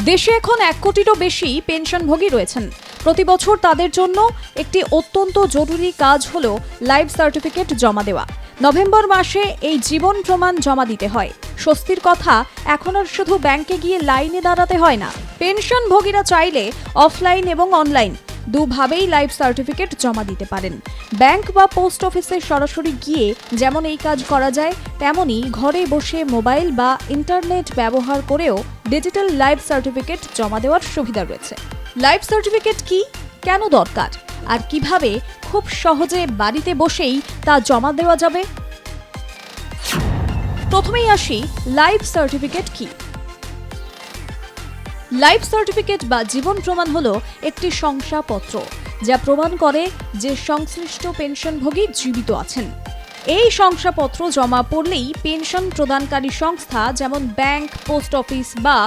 দেশে এখন 1 কোটিরও বেশি পেনশনভোগী রয়েছেন। প্রতি বছর তাদের জন্য একটি অত্যন্ত জরুরি কাজ হলো লাইফ সার্টিফিকেট জমা দেওয়া। নভেম্বর মাসে এই জীবন প্রমাণ জমা দিতে হয়। স্বস্তির কথা, এখন আর শুধু ব্যাংকে গিয়ে লাইনে দাঁড়াতে হয় না। পেনশনভোগীরা চাইলে অফলাইন এবং অনলাইন দুভাবেই লাইফ সার্টিফিকেট জমা দিতে পারেন। ব্যাংক বা পোস্ট অফিসে সরাসরি গিয়ে যেমন এই কাজ করা যায়, তেমনি ঘরে বসে মোবাইল বা ইন্টারনেট ব্যবহার করেও ডিজিটাল লাইফ সার্টিফিকেট জমা দেওয়ার সুবিধা রয়েছে। লাইফ সার্টিফিকেট কি, কেন দরকার, আর কিভাবে খুব সহজে বাড়িতে বসেই তা জমা দেওয়া যাবে? প্রথমেই আসি, লাইফ সার্টিফিকেট কি? লাইফ সার্টিফিকেট বা জীবন প্রমাণ হলো একটি শংসাপত্র যা প্রমাণ করে যে সংশ্লিষ্ট পেনশনভোগী জীবিত আছেন। এই শংসাপত্র জমা পড়লেই পেনশন প্রদানকারী সংস্থা যেমন ব্যাংক, পোস্ট অফিস বা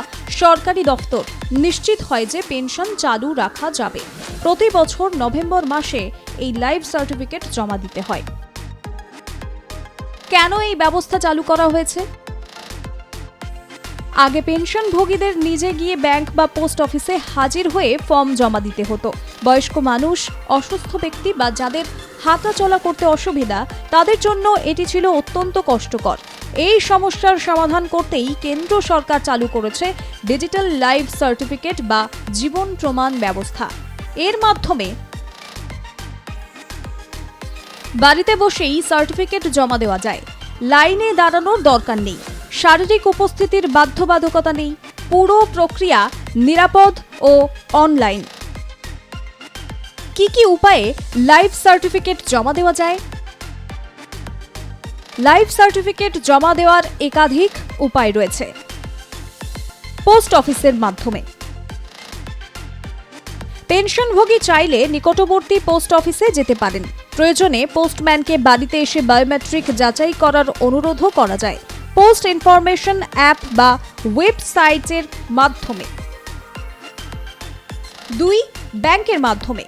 সরকারি দফতর নিশ্চিত হয় যে পেনশন চালু রাখা যাবে। প্রতি বছর নভেম্বর মাসে এই লাইফ সার্টিফিকেট জমা দিতে হয়। কেন এই ব্যবস্থা চালু করা হয়েছে? আগে পেনশনভোগীদের নিজে গিয়ে ব্যাংক বা পোস্ট অফিসে হাজির হয়ে ফর্ম জমা দিতে হতো। বয়স্ক মানুষ, অসুস্থ ব্যক্তি বা যাদের হাঁটা চলা করতে অসুবিধা, তাদের জন্য এটি ছিল অত্যন্ত কষ্টকর। এই সমস্যার সমাধান করতেই কেন্দ্র সরকার চালু করেছে ডিজিটাল লাইফ সার্টিফিকেট বা জীবন প্রমাণ ব্যবস্থা। এর মাধ্যমে বাড়িতে বসেই সার্টিফিকেট জমা দেওয়া যায়। লাইনে দাঁড়ানোর দরকার নেই, শারীরিক উপস্থিতির বাধ্যবাধকতা নেই। পুরো প্রক্রিয়া নিরাপদ ও অনলাইন। কি কি উপায়ে লাইফ সার্টিফিকেট জমা দেওয়া যায়? লাইফ সার্টিফিকেট জমা দেওয়ার একাধিক উপায় রয়েছে। পোস্ট অফিসের মাধ্যমে পেনশনভোগী চাইলে নিকটবর্তী পোস্ট অফিসে যেতে পারেন। প্রয়োজনে পোস্টম্যানকে বাড়িতে এসে বায়োমেট্রিক যাচাই করার অনুরোধও করা যায়। পোস্ট ইনফরমেশন অ্যাপ বা ওয়েবসাইটের মাধ্যমে। 2. ব্যাংকের মাধ্যমে।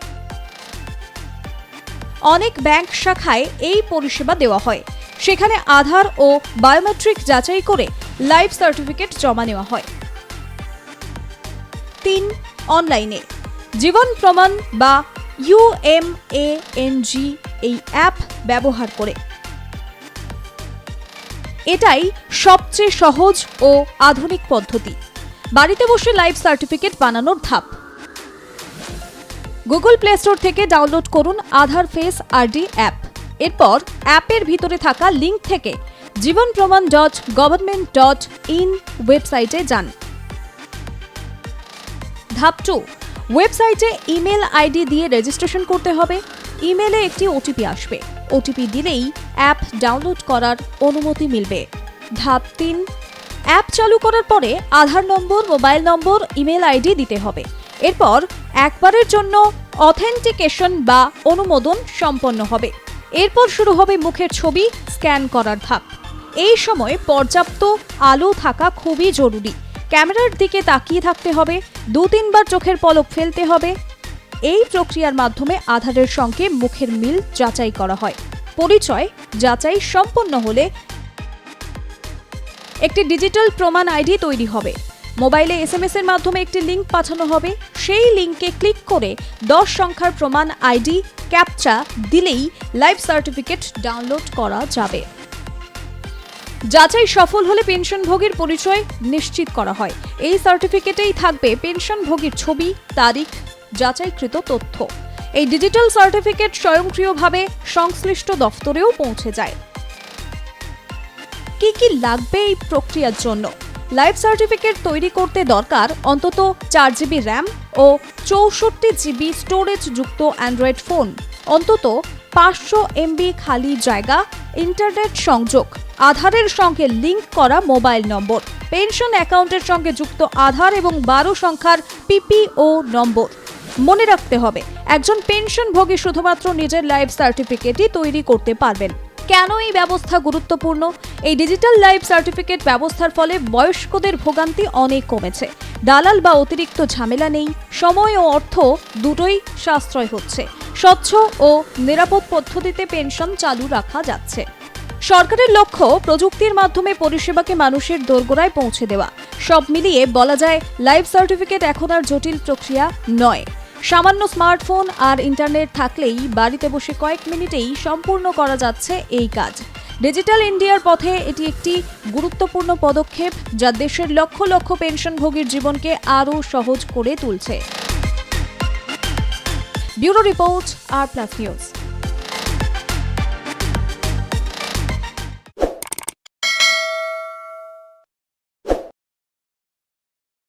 অনেক ব্যাংক শাখায় এই পরিষেবা দেওয়া হয়। সেখানে আধার ও বায়োমেট্রিক যাচাই করে লাইফ সার্টিফিকেট জমা নেওয়া হয়। 3. অনলাইনে। জীবন প্রমাণ বা UMANG এই অ্যাপ ব্যবহার করে। এটাই সবচেয়ে সহজ ও আধুনিক পদ্ধতি। বাড়িতে বসে লাইফ সার্টিফিকেট বানানোর ধাপ। গুগল প্লে স্টোর থেকে ডাউনলোড করুন আধার ফেস আরডি অ্যাপ। এরপর অ্যাপের ভিতরে থাকা লিংক থেকে jivanpraman.government.in ওয়েবসাইটে যান। ধাপ 2, ওয়েবসাইটে ইমেল আইডি দিয়ে রেজিস্ট্রেশন করতে হবে। ইমেলে একটি ওটিপি আসবে। ওটিপি দিলেই অ্যাপ ডাউনলোড করার অনুমতি মিলবে। ধাপ 3, অ্যাপ চালু করার পরে আধার নম্বর, মোবাইল নম্বর, ইমেল আইডি দিতে হবে। এরপর একবারের জন্য অথেন্টিকেশন বা অনুমোদন সম্পন্ন হবে। এরপর শুরু হবে মুখের ছবি স্ক্যান করার ধাপ। এই সময় পর্যাপ্ত আলো থাকা খুবই জরুরি। ক্যামেরার দিকে তাকিয়ে থাকতে হবে। 2-3 বার চোখের পলক ফেলতে হবে। এই প্রক্রিয়ার মাধ্যমে আধারের সঙ্গে মুখের মিল যাচাই করা হয়। পরিচয় যাচাই সম্পন্ন হলে একটি ডিজিটাল প্রমাণ আইডি তৈরি হবে। মোবাইলে SMS এর মাধ্যমে একটি লিংক পাঠানো হবে। সেই লিংকে ক্লিক করে 10 সংখ্যার প্রমাণ আইডি ক্যাপচা দিলেই লাইফ সার্টিফিকেট ডাউনলোড করা যাবে। যাচাই সফল হলে পেনশনভোগীর পরিচয় নিশ্চিত করা হয়। এই সার্টিফিকেটেই থাকবে পেনশনভোগীর ছবি, তারিখ, যাচাইকৃত তথ্য। এই ডিজিটাল সার্টিফিকেট স্বয়ংক্রিয়ভাবে সংশ্লিষ্ট দফতরেও পৌঁছে যায়। কি কি লাগবে এই প্রক্রিয়ার জন্য? লাইফ সার্টিফিকেট তৈরি করতে দরকার অন্তত 4 GB র্যাম ও 64 GB স্টোরেজ যুক্ত অ্যান্ড্রয়েড ফোন, অন্তত 500 MB খালি জায়গা, ইন্টারনেট সংযোগ, আধারের সঙ্গে লিংক করা মোবাইল নম্বর, পেনশন অ্যাকাউন্টের সঙ্গে যুক্ত আধার এবং 12 সংখ্যার PPO নম্বর। মনে রাখতে হবে, একজন পেনশনভোগী শুধুমাত্র নিজের লাইফ সার্টিফিকেটই তৈরি করতে পারবেন। কেন এই ব্যবস্থা গুরুত্বপূর্ণ? এই ডিজিটাল লাইফ সার্টিফিকেট ব্যবস্থার ফলে বয়স্কদের ভোগান্তি অনেক কমেছে। দালাল বা অতিরিক্ত ঝামেলা নেই। সময় ও অর্থ দুটোই সাশ্রয় হচ্ছে। স্বচ্ছ ও নিরাপদ পদ্ধতিতে পেনশন চালু রাখা যাচ্ছে। সরকারের লক্ষ্য প্রযুক্তির মাধ্যমে পরিষেবাকে মানুষের দোরগোড়ায় পৌঁছে দেওয়া। সব মিলিয়ে বলা যায় লাইফ সার্টিফিকেট এখন আর জটিল প্রক্রিয়া নয়। সামান্য স্মার্টফোন আর ইন্টারনেট থাকলেই বাড়িতে বসে কয়েক মিনিটেই সম্পূর্ণ করা যাচ্ছে এই কাজ। ডিজিটাল ইন্ডিয়ার পথে এটি একটি গুরুত্বপূর্ণ পদক্ষেপ, যা দেশের লক্ষ লক্ষ পেনশনভোগীর জীবনকে আরও সহজ করে তুলছে। ব্যুরো রিপোর্ট, আর প্লাস নিউজ।